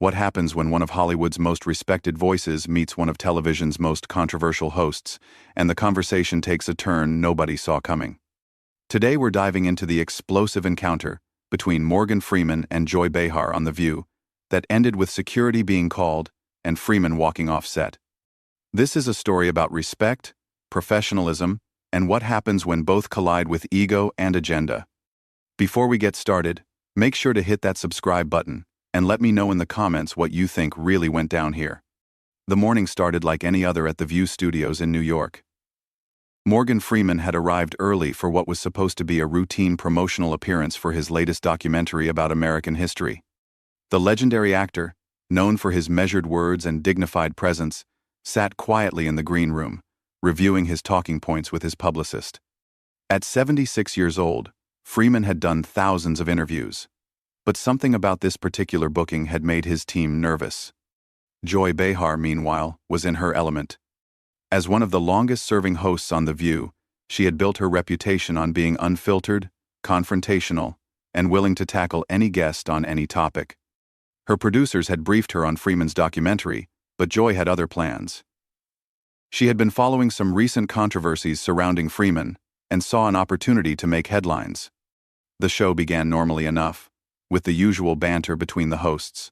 What happens when one of Hollywood's most respected voices meets one of television's most controversial hosts, and the conversation takes a turn nobody saw coming? Today we're diving into the explosive encounter between Morgan Freeman and Joy Behar on The View that ended with security being called and Freeman walking off set. This is a story about respect, professionalism, and what happens when both collide with ego and agenda. Before we get started, make sure to hit that subscribe button and let me know in the comments what you think really went down here. The morning started like any other at the View Studios in New York. Morgan Freeman had arrived early for what was supposed to be a routine promotional appearance for his latest documentary about American history. The legendary actor, known for his measured words and dignified presence, sat quietly in the green room, reviewing his talking points with his publicist. At 76 years old, Freeman had done thousands of interviews. But something about this particular booking had made his team nervous. Joy Behar, meanwhile, was in her element. As one of the longest-serving hosts on The View, she had built her reputation on being unfiltered, confrontational, and willing to tackle any guest on any topic. Her producers had briefed her on Freeman's documentary, but Joy had other plans. She had been following some recent controversies surrounding Freeman and saw an opportunity to make headlines. The show began normally enough, with the usual banter between the hosts.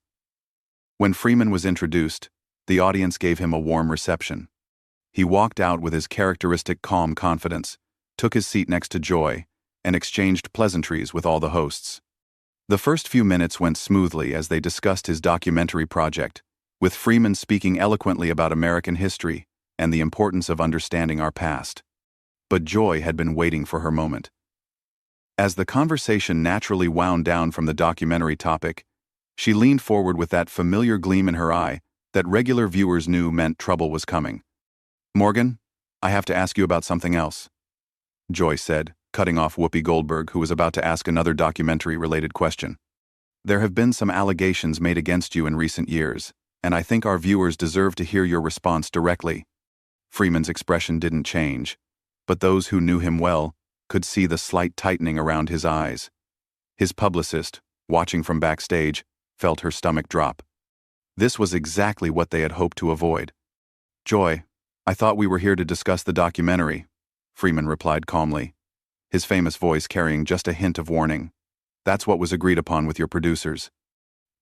When Freeman was introduced, the audience gave him a warm reception. He walked out with his characteristic calm confidence, took his seat next to Joy, and exchanged pleasantries with all the hosts. The first few minutes went smoothly as they discussed his documentary project, with Freeman speaking eloquently about American history and the importance of understanding our past. But Joy had been waiting for her moment. As the conversation naturally wound down from the documentary topic, she leaned forward with that familiar gleam in her eye that regular viewers knew meant trouble was coming. "Morgan, I have to ask you about something else," Joy said, cutting off Whoopi Goldberg, who was about to ask another documentary-related question. "There have been some allegations made against you in recent years, and I think our viewers deserve to hear your response directly." Freeman's expression didn't change, but those who knew him well could see the slight tightening around his eyes. His publicist, watching from backstage, felt her stomach drop. This was exactly what they had hoped to avoid. "Joy, I thought we were here to discuss the documentary," Freeman replied calmly, his famous voice carrying just a hint of warning. "That's what was agreed upon with your producers."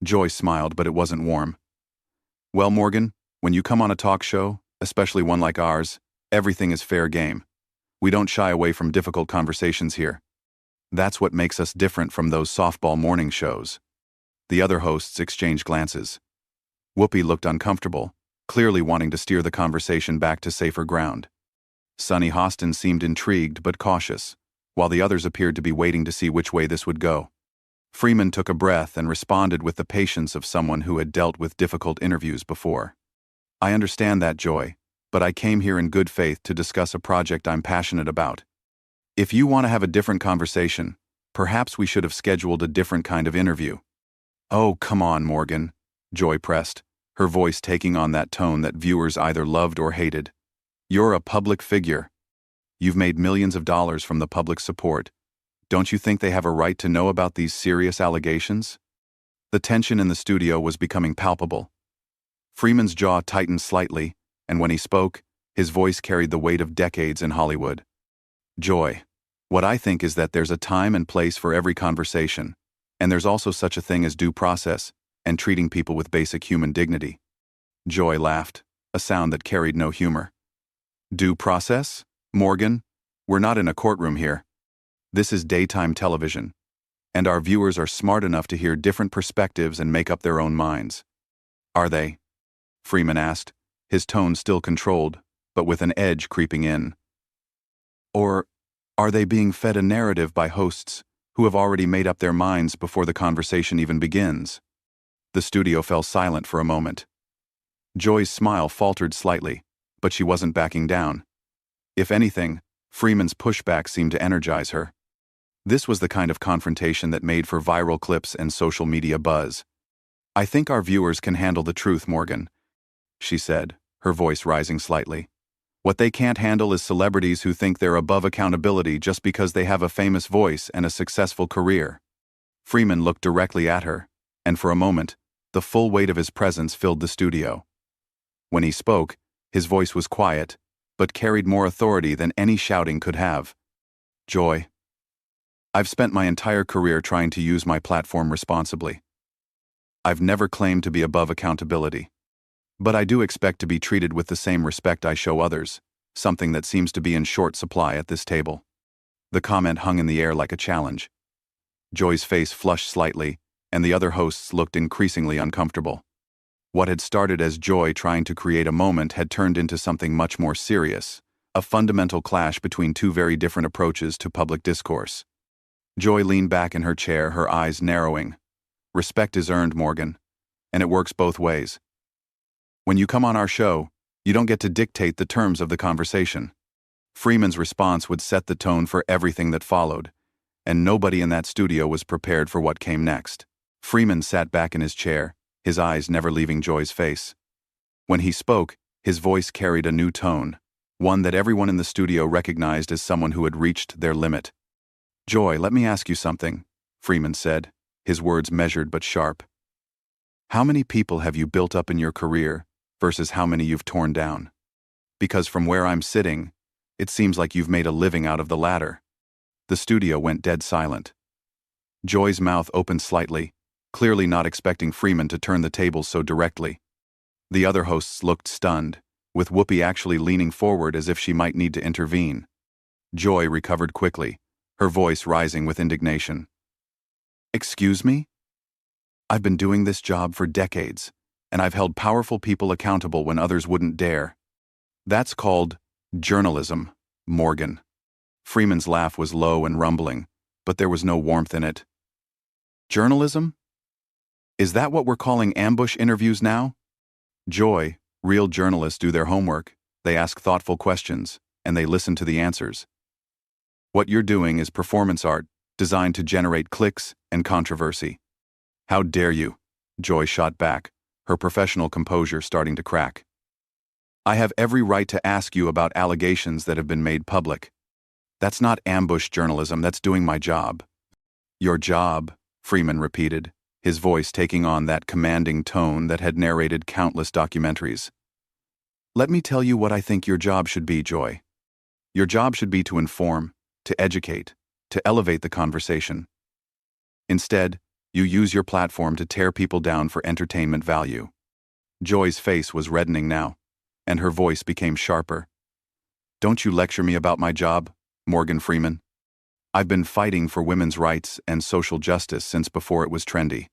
Joy smiled, but it wasn't warm. "Well, Morgan, when you come on a talk show, especially one like ours, everything is fair game. We don't shy away from difficult conversations here. That's what makes us different from those softball morning shows." The other hosts exchanged glances. Whoopi looked uncomfortable, clearly wanting to steer the conversation back to safer ground. Sonny Hostin seemed intrigued but cautious, while the others appeared to be waiting to see which way this would go. Freeman took a breath and responded with the patience of someone who had dealt with difficult interviews before. "I understand that, Joy, but I came here in good faith to discuss a project I'm passionate about. If you want to have a different conversation, perhaps we should have scheduled a different kind of interview." "Oh, come on, Morgan," Joy pressed, her voice taking on that tone that viewers either loved or hated. "You're a public figure. You've made millions of dollars from the public's support. Don't you think they have a right to know about these serious allegations?" The tension in the studio was becoming palpable. Freeman's jaw tightened slightly, and when he spoke, his voice carried the weight of decades in Hollywood. "Joy, what I think is that there's a time and place for every conversation, and there's also such a thing as due process and treating people with basic human dignity." Joy laughed, a sound that carried no humor. "Due process? Morgan, we're not in a courtroom here. This is daytime television, and our viewers are smart enough to hear different perspectives and make up their own minds." "Are they?" Freeman asked, his tone still controlled, but with an edge creeping in. "Or are they being fed a narrative by hosts who have already made up their minds before the conversation even begins?" The studio fell silent for a moment. Joy's smile faltered slightly, but she wasn't backing down. If anything, Freeman's pushback seemed to energize her. This was the kind of confrontation that made for viral clips and social media buzz. "I think our viewers can handle the truth, Morgan," she said, her voice rising slightly. "What they can't handle is celebrities who think they're above accountability just because they have a famous voice and a successful career." Freeman looked directly at her, and for a moment, The full weight of his presence filled the studio. When he spoke, his voice was quiet, but carried more authority than any shouting could have. Joy, I've spent my entire career trying to use my platform responsibly. I've never claimed to be above accountability. But I do expect to be treated with the same respect I show others, something that seems to be in short supply at this table. The comment hung in the air like a challenge. Joy's face flushed slightly, and the other hosts looked increasingly uncomfortable. What had started as Joy trying to create a moment had turned into something much more serious, a fundamental clash between two very different approaches to public discourse. Joy leaned back in her chair, her eyes narrowing. Respect is earned, Morgan, and it works both ways. When you come on our show, you don't get to dictate the terms of the conversation. Freeman's response would set the tone for everything that followed, and nobody in that studio was prepared for what came next. Freeman sat back in his chair, his eyes never leaving Joy's face. When he spoke, his voice carried a new tone, one that everyone in the studio recognized as someone who had reached their limit. Joy, let me ask you something, Freeman said, his words measured but sharp. How many people have you built up in your career versus how many you've torn down? Because from where I'm sitting, it seems like you've made a living out of the latter. The studio went dead silent. Joy's mouth opened slightly, clearly not expecting Freeman to turn the tables so directly. The other hosts looked stunned, with Whoopi actually leaning forward as if she might need to intervene. Joy recovered quickly, her voice rising with indignation. Excuse me? I've been doing this job for decades, and I've held powerful people accountable when others wouldn't dare. That's called journalism, Morgan. Freeman's laugh was low and rumbling, but there was no warmth in it. Journalism? Is that what we're calling ambush interviews now? Joy, real journalists do their homework. They ask thoughtful questions, and they listen to the answers. What you're doing is performance art, designed to generate clicks and controversy. How dare you? Joy shot back, her professional composure starting to crack. I have every right to ask you about allegations that have been made public. That's not ambush journalism, that's doing my job. Your job, Freeman repeated, his voice taking on that commanding tone that had narrated countless documentaries. Let me tell you what I think your job should be, Joy. Your job should be to inform, to educate, to elevate the conversation. Instead, you use your platform to tear people down for entertainment value. Joy's face was reddening now, and her voice became sharper. Don't you lecture me about my job, Morgan Freeman. I've been fighting for women's rights and social justice since before it was trendy.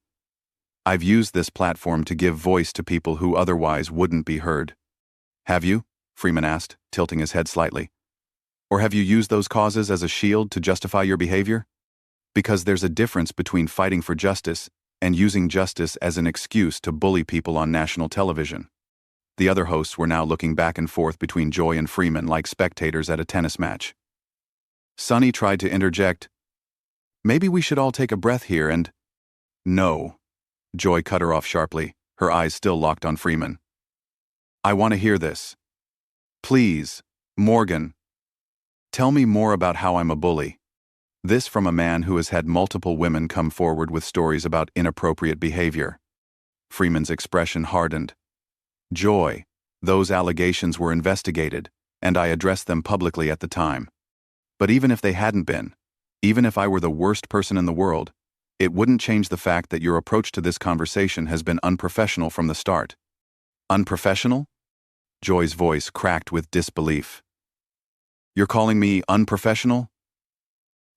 I've used this platform to give voice to people who otherwise wouldn't be heard. Have you? Freeman asked, tilting his head slightly. Or have you used those causes as a shield to justify your behavior? Because there's a difference between fighting for justice and using justice as an excuse to bully people on national television. The other hosts were now looking back and forth between Joy and Freeman like spectators at a tennis match. Sonny tried to interject. Maybe we should all take a breath here and... No. Joy cut her off sharply, her eyes still locked on Freeman. I want to hear this. Please, Morgan. Tell me more about how I'm a bully. This from a man who has had multiple women come forward with stories about inappropriate behavior. Freeman's expression hardened. Joy, those allegations were investigated, and I addressed them publicly at the time. But even if they hadn't been, even if I were the worst person in the world, it wouldn't change the fact that your approach to this conversation has been unprofessional from the start. Unprofessional? Joy's voice cracked with disbelief. You're calling me unprofessional?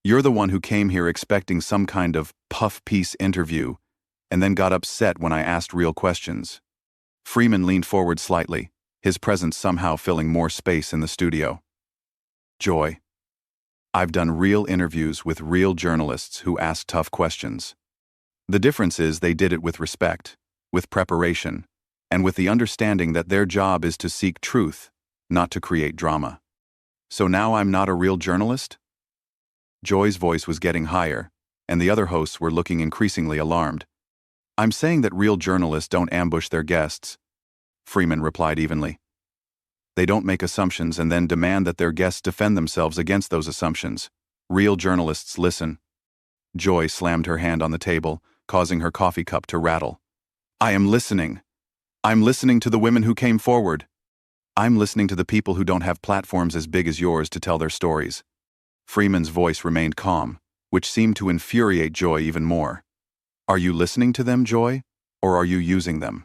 You're the one who came here expecting some kind of puff-piece interview and then got upset when I asked real questions. Freeman leaned forward slightly, his presence somehow filling more space in the studio. Joy, I've done real interviews with real journalists who ask tough questions. The difference is they did it with respect, with preparation, and with the understanding that their job is to seek truth, not to create drama. So now I'm not a real journalist? Joy's voice was getting higher, and the other hosts were looking increasingly alarmed. I'm saying that real journalists don't ambush their guests, Freeman replied evenly. They don't make assumptions and then demand that their guests defend themselves against those assumptions. Real journalists listen. Joy slammed her hand on the table, causing her coffee cup to rattle. I am listening. I'm listening to the women who came forward. I'm listening to the people who don't have platforms as big as yours to tell their stories. Freeman's voice remained calm, which seemed to infuriate Joy even more. Are you listening to them, Joy, or are you using them?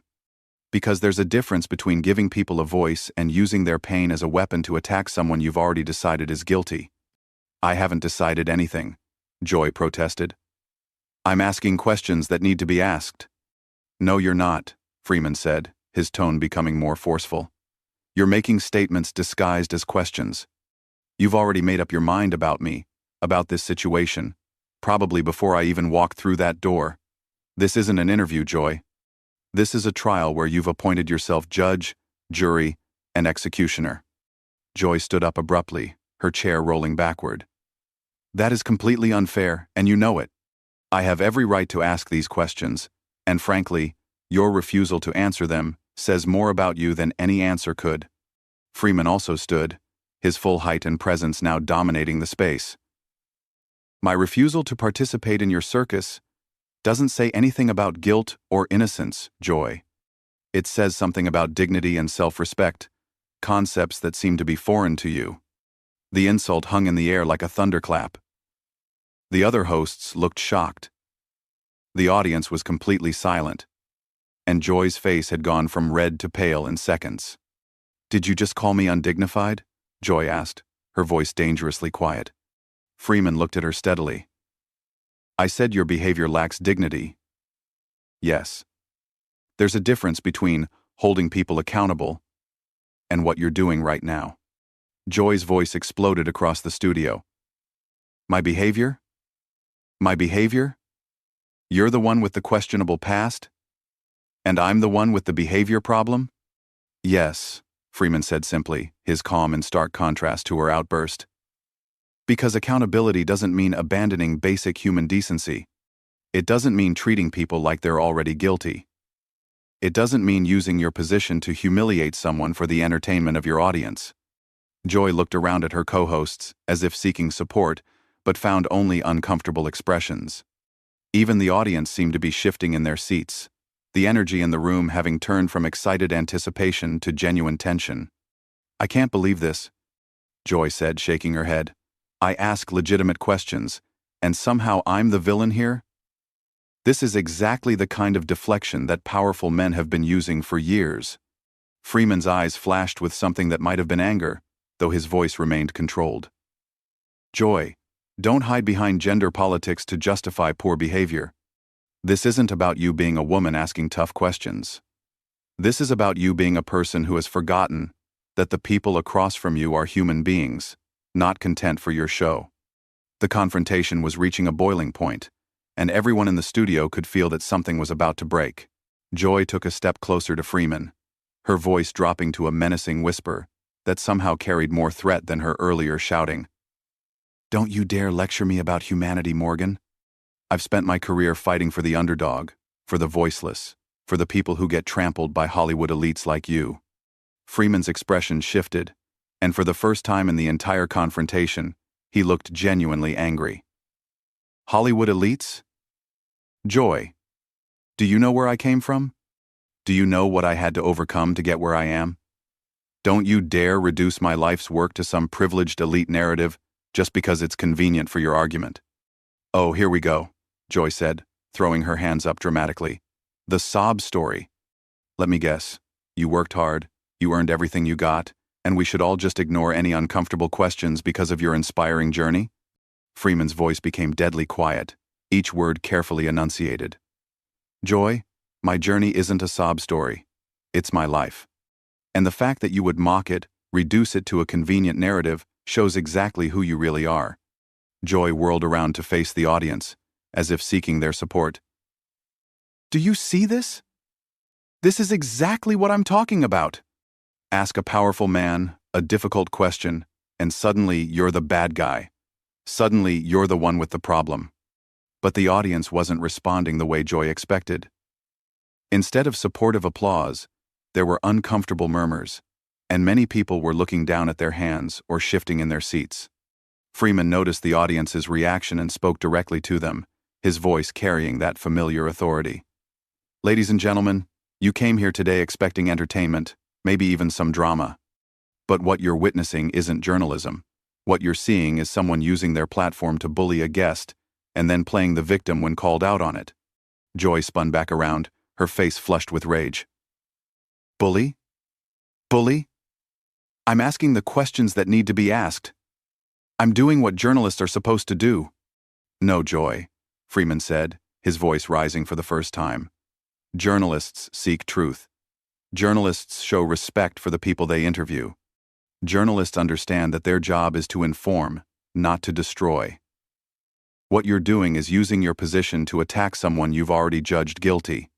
Because there's a difference between giving people a voice and using their pain as a weapon to attack someone you've already decided is guilty. I haven't decided anything, Joy protested. I'm asking questions that need to be asked. No, you're not, Freeman said, his tone becoming more forceful. You're making statements disguised as questions. You've already made up your mind about me, about this situation, probably before I even walked through that door. This isn't an interview, Joy. This is a trial where you've appointed yourself judge, jury, and executioner. Joy stood up abruptly, her chair rolling backward. That is completely unfair, and you know it. I have every right to ask these questions, and frankly, your refusal to answer them says more about you than any answer could. Freeman also stood, his full height and presence now dominating the space. My refusal to participate in your circus doesn't say anything about guilt or innocence, Joy. It says something about dignity and self-respect, concepts that seem to be foreign to you. The insult hung in the air like a thunderclap. The other hosts looked shocked. The audience was completely silent, and Joy's face had gone from red to pale in seconds. Did you just call me undignified? Joy asked, her voice dangerously quiet. Freeman looked at her steadily. I said your behavior lacks dignity. Yes. There's a difference between holding people accountable and what you're doing right now. Joy's voice exploded across the studio. My behavior? My behavior? You're the one with the questionable past? And I'm the one with the behavior problem? Yes, Freeman said simply, his calm in stark contrast to her outburst. Because accountability doesn't mean abandoning basic human decency. It doesn't mean treating people like they're already guilty. It doesn't mean using your position to humiliate someone for the entertainment of your audience. Joy looked around at her co-hosts as if seeking support, but found only uncomfortable expressions. Even the audience seemed to be shifting in their seats, the energy in the room having turned from excited anticipation to genuine tension. I can't believe this, Joy said, shaking her head. I ask legitimate questions, and somehow I'm the villain here? This is exactly the kind of deflection that powerful men have been using for years. Freeman's eyes flashed with something that might have been anger, though his voice remained controlled. Joy, don't hide behind gender politics to justify poor behavior. This isn't about you being a woman asking tough questions. This is about you being a person who has forgotten that the people across from you are human beings, not content for your show. The confrontation was reaching a boiling point, and everyone in the studio could feel that something was about to break. Joy took a step closer to Freeman, her voice dropping to a menacing whisper that somehow carried more threat than her earlier shouting. Don't you dare lecture me about humanity, Morgan. I've spent my career fighting for the underdog, for the voiceless, for the people who get trampled by Hollywood elites like you. Freeman's expression shifted, and for the first time in the entire confrontation, he looked genuinely angry. Hollywood elites? Joy, do you know where I came from? Do you know what I had to overcome to get where I am? Don't you dare reduce my life's work to some privileged elite narrative just because it's convenient for your argument. Oh, here we go, Joy said, throwing her hands up dramatically. The sob story. Let me guess. You worked hard, you earned everything you got, and we should all just ignore any uncomfortable questions because of your inspiring journey? Freeman's voice became deadly quiet, each word carefully enunciated. Joy, my journey isn't a sob story. It's my life. And the fact that you would mock it, reduce it to a convenient narrative, shows exactly who you really are. Joy whirled around to face the audience, as if seeking their support. Do you see this? This is exactly what I'm talking about. Ask a powerful man a difficult question, and suddenly you're the bad guy. Suddenly you're the one with the problem. But the audience wasn't responding the way Joy expected. Instead of supportive applause, there were uncomfortable murmurs, and many people were looking down at their hands or shifting in their seats. Freeman noticed the audience's reaction and spoke directly to them, his voice carrying that familiar authority. Ladies and gentlemen, you came here today expecting entertainment, maybe even some drama. But what you're witnessing isn't journalism. What you're seeing is someone using their platform to bully a guest, and then playing the victim when called out on it. Joy spun back around, her face flushed with rage. Bully? Bully? I'm asking the questions that need to be asked. I'm doing what journalists are supposed to do. No, Joy, Freeman said, his voice rising for the first time. Journalists seek truth. Journalists show respect for the people they interview. Journalists understand that their job is to inform, not to destroy. What you're doing is using your position to attack someone you've already judged guilty.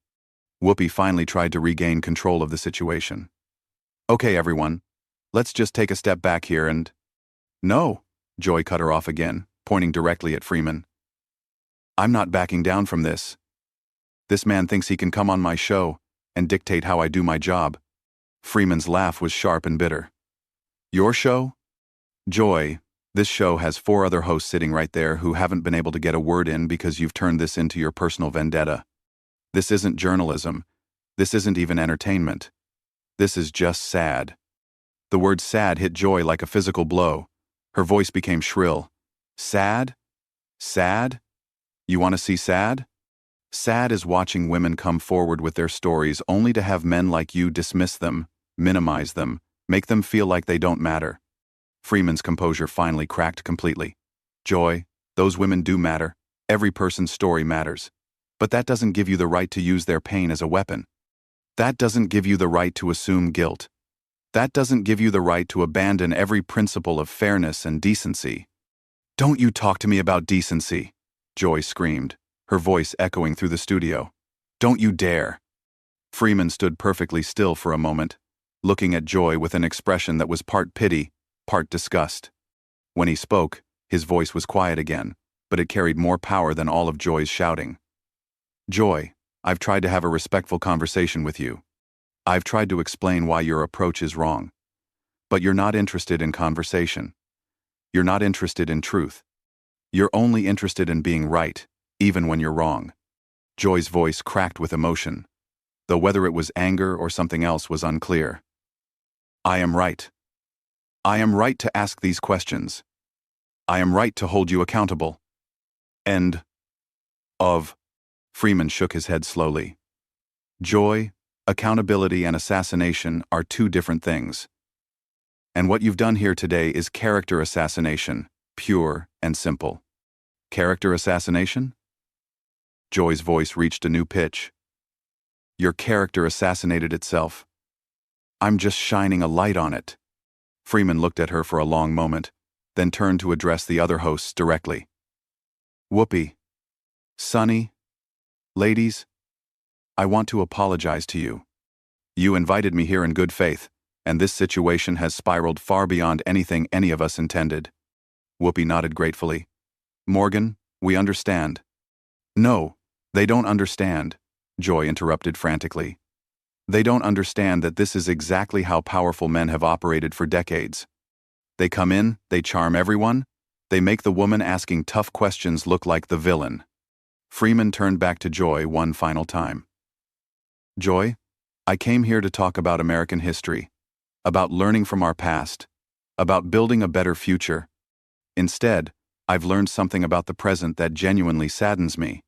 Whoopi finally tried to regain control of the situation. Okay, everyone, let's just take a step back here and... No, Joy cut her off again, pointing directly at Freeman. I'm not backing down from this. This man thinks he can come on my show and dictate how I do my job. Freeman's laugh was sharp and bitter. Your show? Joy, this show has 4 other hosts sitting right there who haven't been able to get a word in because you've turned this into your personal vendetta. This isn't journalism. This isn't even entertainment. This is just sad. The word sad hit Joy like a physical blow. Her voice became shrill. Sad? Sad? You want to see sad? Sad is watching women come forward with their stories only to have men like you dismiss them, minimize them, make them feel like they don't matter. Freeman's composure finally cracked completely. Joy, those women do matter. Every person's story matters. But that doesn't give you the right to use their pain as a weapon. That doesn't give you the right to assume guilt. That doesn't give you the right to abandon every principle of fairness and decency. Don't you talk to me about decency, Joy screamed, her voice echoing through the studio. Don't you dare. Freeman stood perfectly still for a moment, looking at Joy with an expression that was part pity, part disgust. When he spoke, his voice was quiet again, but it carried more power than all of Joy's shouting. Joy, I've tried to have a respectful conversation with you. I've tried to explain why your approach is wrong. But you're not interested in conversation. You're not interested in truth. You're only interested in being right, even when you're wrong. Joy's voice cracked with emotion, though whether it was anger or something else was unclear. I am right. I am right to ask these questions. I am right to hold you accountable. End of. Freeman shook his head slowly. Joy, accountability, and assassination are 2 different things. And what you've done here today is character assassination, pure and simple. Character assassination? Joy's voice reached a new pitch. Your character assassinated itself. I'm just shining a light on it. Freeman looked at her for a long moment, then turned to address the other hosts directly. Whoopi, Sunny, ladies, I want to apologize to you. You invited me here in good faith, and this situation has spiraled far beyond anything any of us intended. Whoopi nodded gratefully. Morgan, we understand. No, they don't understand, Joy interrupted frantically. They don't understand that this is exactly how powerful men have operated for decades. They come in, they charm everyone, they make the woman asking tough questions look like the villain. Freeman turned back to Joy one final time. Joy, I came here to talk about American history, about learning from our past, about building a better future. Instead, I've learned something about the present that genuinely saddens me.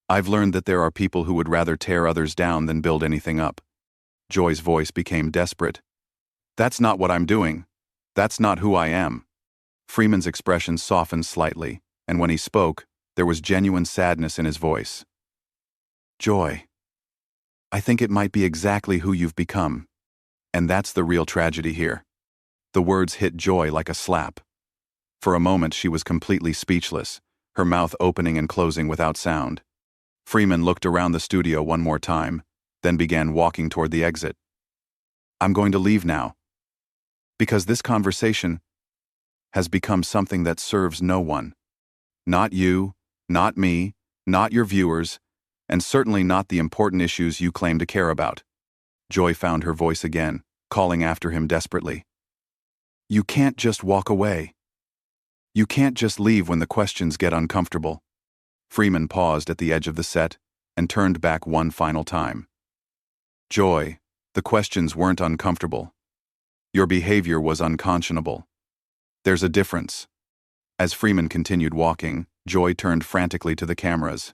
I've learned that there are people who would rather tear others down than build anything up. Joy's voice became desperate. That's not what I'm doing. That's not who I am. Freeman's expression softened slightly, and when he spoke, there was genuine sadness in his voice. Joy, I think it might be exactly who you've become. And that's the real tragedy here. The words hit Joy like a slap. For a moment she was completely speechless, her mouth opening and closing without sound. Freeman looked around the studio one more time, then began walking toward the exit. I'm going to leave now. Because this conversation has become something that serves no one. Not you, not me, not your viewers, and certainly not the important issues you claim to care about. Joy found her voice again, calling after him desperately. You can't just walk away. You can't just leave when the questions get uncomfortable. Freeman paused at the edge of the set, and turned back one final time. Joy, the questions weren't uncomfortable. Your behavior was unconscionable. There's a difference. As Freeman continued walking, Joy turned frantically to the cameras.